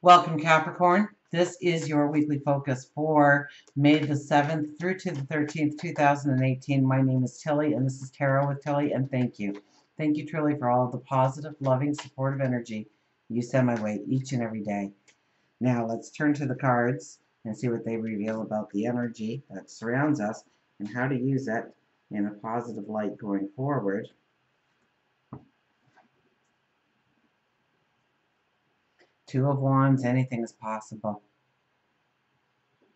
Welcome, Capricorn. This is your weekly focus for May the 7th through to the 13th, 2018. My name is Tilly, and this is Tarot with Tilly, and thank you. Thank you truly for all of the positive, loving, supportive energy you send my way each and every day. Now, let's turn to the cards and see what they reveal about the energy that surrounds us and how to use it in a positive light going forward. Two of Wands, anything is possible.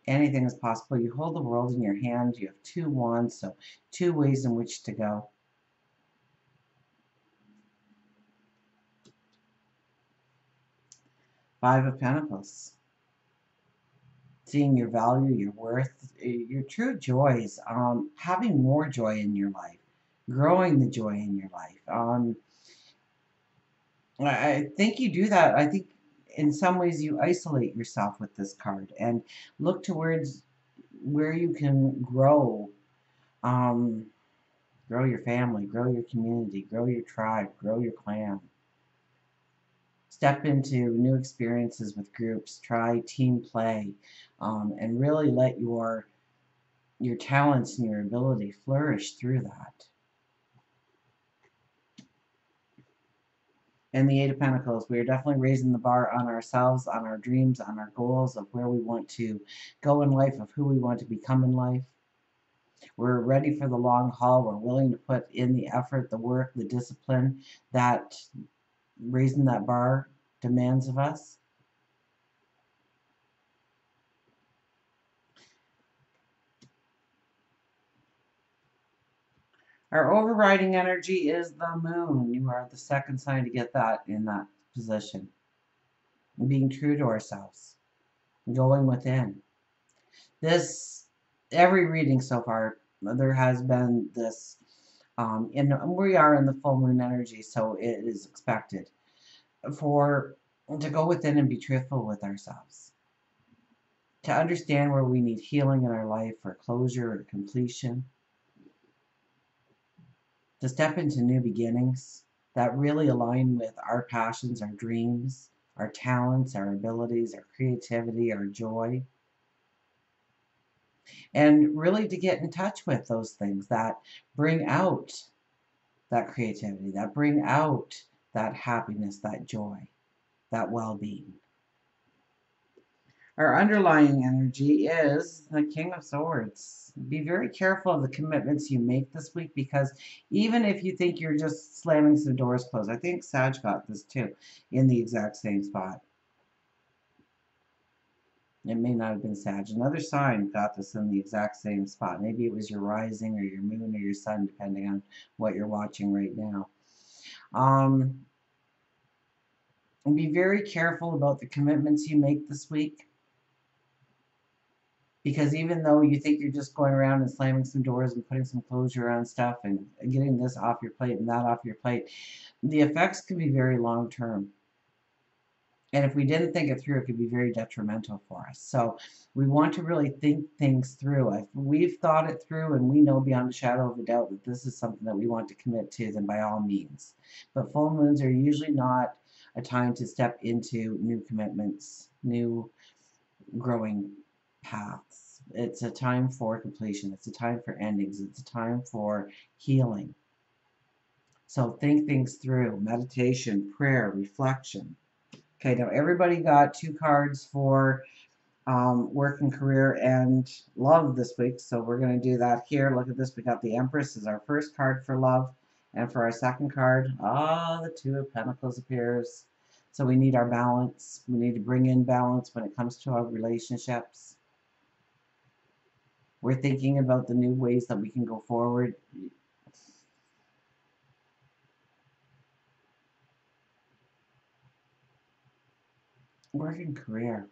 Anything is possible. You hold the world in your hand. You have two wands, so two ways in which to go. Five of Pentacles. Seeing your value, your worth, your true joys. Having more joy in your life. Growing the joy in your life. I think you do that. I think in some ways you isolate yourself with this card and look towards where you can grow. Grow your family, grow your community, grow your tribe, grow your clan. Step into new experiences with groups, try team play, and really let your talents and your ability flourish through that. And the Eight of Pentacles, we are definitely raising the bar on ourselves, on our dreams, on our goals of where we want to go in life, of who we want to become in life. We're ready for the long haul. We're willing to put in the effort, the work, the discipline that raising that bar demands of us. Our overriding energy is the moon. You are the second sign to get that in that position. Being true to ourselves. Going within. Every reading so far, there has been this, and we are in the full moon energy, so it is expected to go within and be truthful with ourselves. To understand where we need healing in our life for closure or completion. To step into new beginnings that really align with our passions, our dreams, our talents, our abilities, our creativity, our joy. And really to get in touch with those things that bring out that creativity, that bring out that happiness, that joy, that well-being. Our underlying energy is the King of Swords. Be very careful of the commitments you make this week, because even if you think you're just slamming some doors closed, I think Sag got this too in the exact same spot. It may not have been Sag. Another sign got this in the exact same spot. Maybe it was your rising or your moon or your sun, depending on what you're watching right now. And be very careful about the commitments you make this week. Because even though you think you're just going around and slamming some doors and putting some closure on stuff and getting this off your plate and that off your plate, the effects can be very long term. And if we didn't think it through, it could be very detrimental for us. So we want to really think things through. If we've thought it through and we know beyond a shadow of a doubt that this is something that we want to commit to, then by all means. But full moons are usually not a time to step into new commitments, new growing paths. It's a time for completion. It's a time for endings. It's a time for healing. So think things through. Meditation, prayer, reflection. Okay, now everybody got two cards for work and career and love this week. So we're going to do that here. Look at this. We got the Empress as our first card for love. And for our second card, the Two of Pentacles appears. So we need our balance. We need to bring in balance when it comes to our relationships. We're thinking about the new ways that we can go forward. Work and career.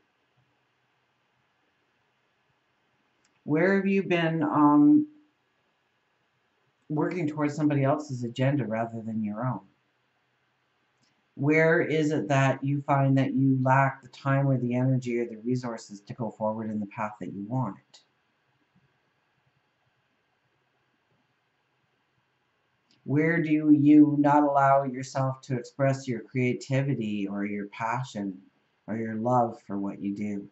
Where have you been working towards somebody else's agenda rather than your own? Where is it that you find that you lack the time or the energy or the resources to go forward in the path that you want? Where do you not allow yourself to express your creativity or your passion or your love for what you do,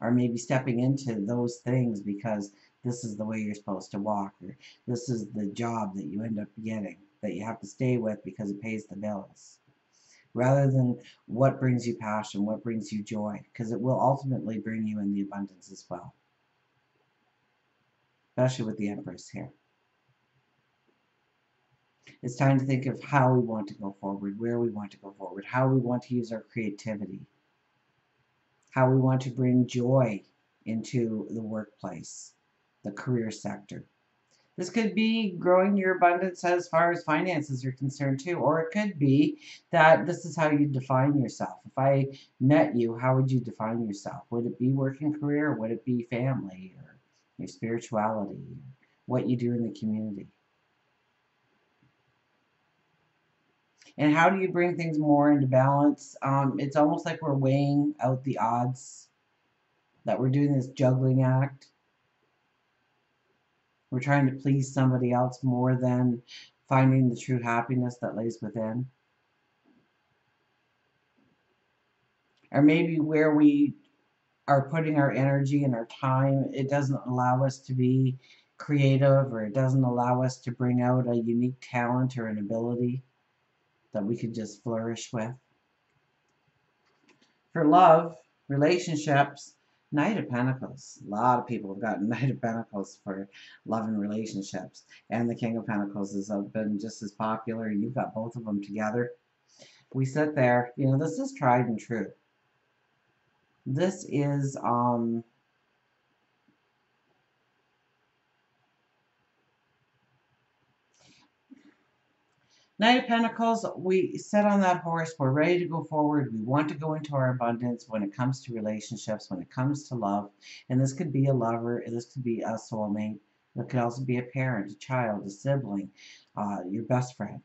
or maybe stepping into those things because this is the way you're supposed to walk, or this is the job that you end up getting that you have to stay with because it pays the bills, rather than what brings you passion, what brings you joy, because it will ultimately bring you in the abundance as well, especially with the Empress here. It's time to think of how we want to go forward, where we want to go forward, how we want to use our creativity, how we want to bring joy into the workplace, the career sector. This could be growing your abundance as far as finances are concerned too, or it could be that this is how you define yourself. If I met you, how would you define yourself? Would it be working career, or would it be family, or your spirituality, or what you do in the community? And how do you bring things more into balance? It's almost like we're weighing out the odds, that we're doing this juggling act. We're trying to please somebody else more than finding the true happiness that lays within. Or maybe where we are putting our energy and our time, it doesn't allow us to be creative, or it doesn't allow us to bring out a unique talent or an ability that we could just flourish with. For love, relationships, Knight of Pentacles. A lot of people have gotten Knight of Pentacles for love and relationships. And the King of Pentacles has been just as popular. You've got both of them together. We sit there. You know, this is tried and true. This is, Knight of Pentacles, we sit on that horse. We're ready to go forward. We want to go into our abundance when it comes to relationships, when it comes to love. And this could be a lover. This could be a soulmate. It could also be a parent, a child, a sibling, your best friend,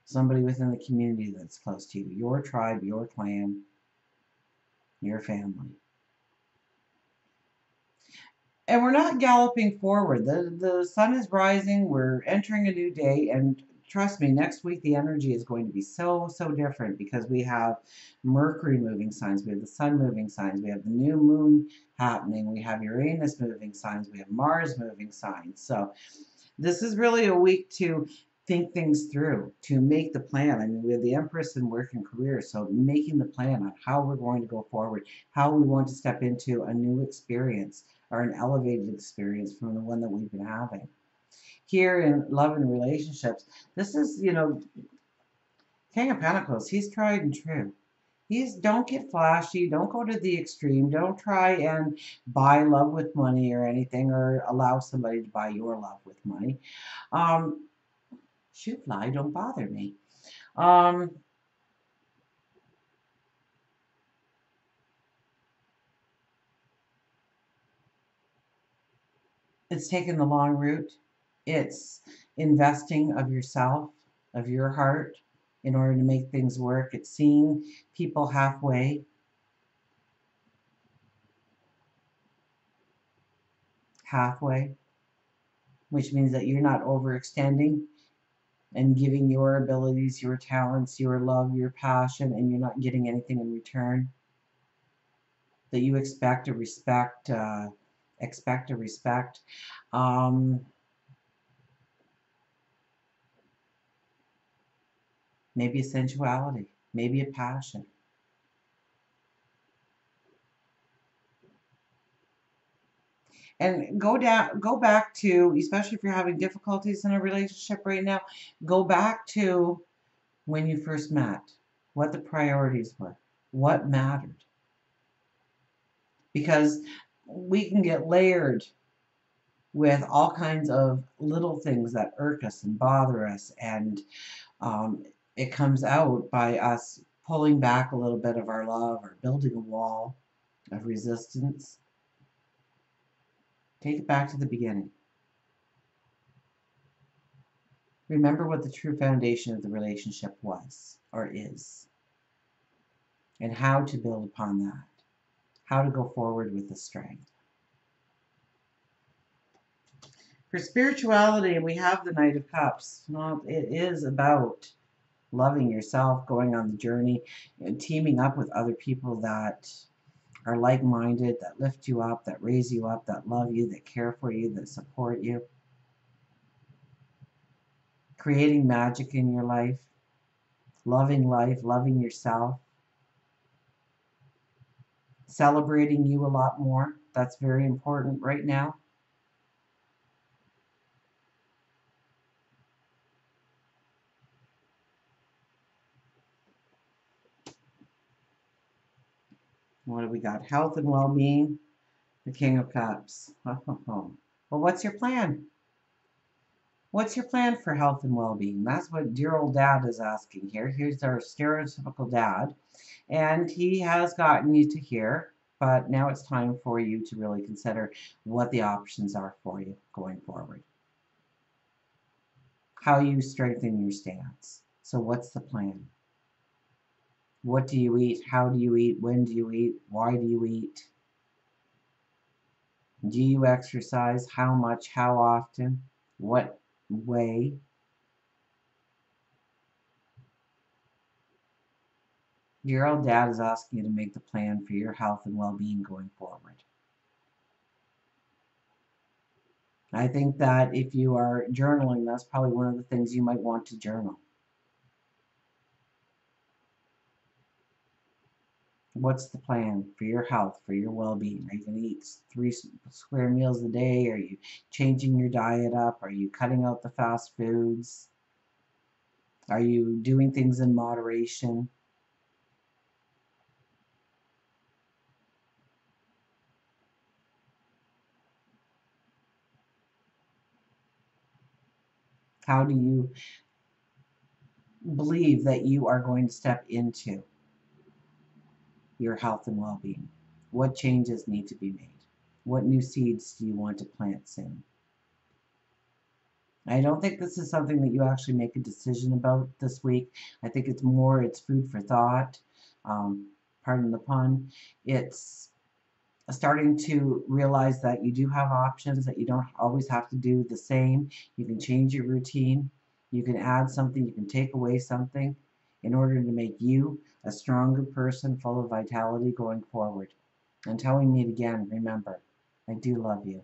somebody within the community that's close to you, your tribe, your clan, your family. And we're not galloping forward. The sun is rising. We're entering a new day. And trust me, next week the energy is going to be so different, because we have Mercury moving signs. We have the sun moving signs. We have the new moon happening. We have Uranus moving signs. We have Mars moving signs. So this is really a week to think things through, to make the plan. I mean, we have the Empress in work and career, so making the plan on how we're going to go forward, how we want to step into a new experience, or an elevated experience from the one that we've been having. Here in love and relationships, this is, you know, King of Pentacles, he's tried and true. Don't get flashy, don't go to the extreme, don't try and buy love with money or anything, or allow somebody to buy your love with money. Shoot, fly, don't bother me. It's taking the long route. It's investing of yourself, of your heart, in order to make things work. It's seeing people halfway. Halfway, which means that you're not overextending and giving your abilities, your talents, your love, your passion, and you're not getting anything in return. That you expect a respect, maybe a sensuality, maybe a passion. And go back to, especially if you're having difficulties in a relationship right now, go back to when you first met, what the priorities were, what mattered. Because we can get layered with all kinds of little things that irk us and bother us, and it comes out by us pulling back a little bit of our love, or building a wall of resistance. Take it back to the beginning. Remember what the true foundation of the relationship was or is, and how to build upon that, how to go forward with the strength. For spirituality, we have the Knight of Cups. Well, it is about loving yourself, going on the journey, and teaming up with other people that are like-minded, that lift you up, that raise you up, that love you, that care for you, that support you. Creating magic in your life, loving yourself, celebrating you a lot more. That's very important right now. What do we got? Health and well-being, the King of Cups. Well, what's your plan? What's your plan for health and well-being? That's what dear old dad is asking here. Here's our stereotypical dad. And he has gotten you to here, but now it's time for you to really consider what the options are for you going forward. How you strengthen your stance. So what's the plan? What do you eat? How do you eat? When do you eat? Why do you eat? Do you exercise? How much? How often? What way? Your old dad is asking you to make the plan for your health and well-being going forward. I think that if you are journaling, that's probably one of the things you might want to journal. What's the plan for your health, for your well-being? Are you going to eat 3 square meals a day? Are you changing your diet up? Are you cutting out the fast foods? Are you doing things in moderation? How do you believe that you are going to step into your health and well-being? What changes need to be made? What new seeds do you want to plant soon? I don't think this is something that you actually make a decision about this week. I think it's food for thought. Pardon the pun. It's starting to realize that you do have options, that you don't always have to do the same. You can change your routine. You can add something. You can take away something in order to make you a stronger person full of vitality going forward. Until we meet again, remember, I do love you.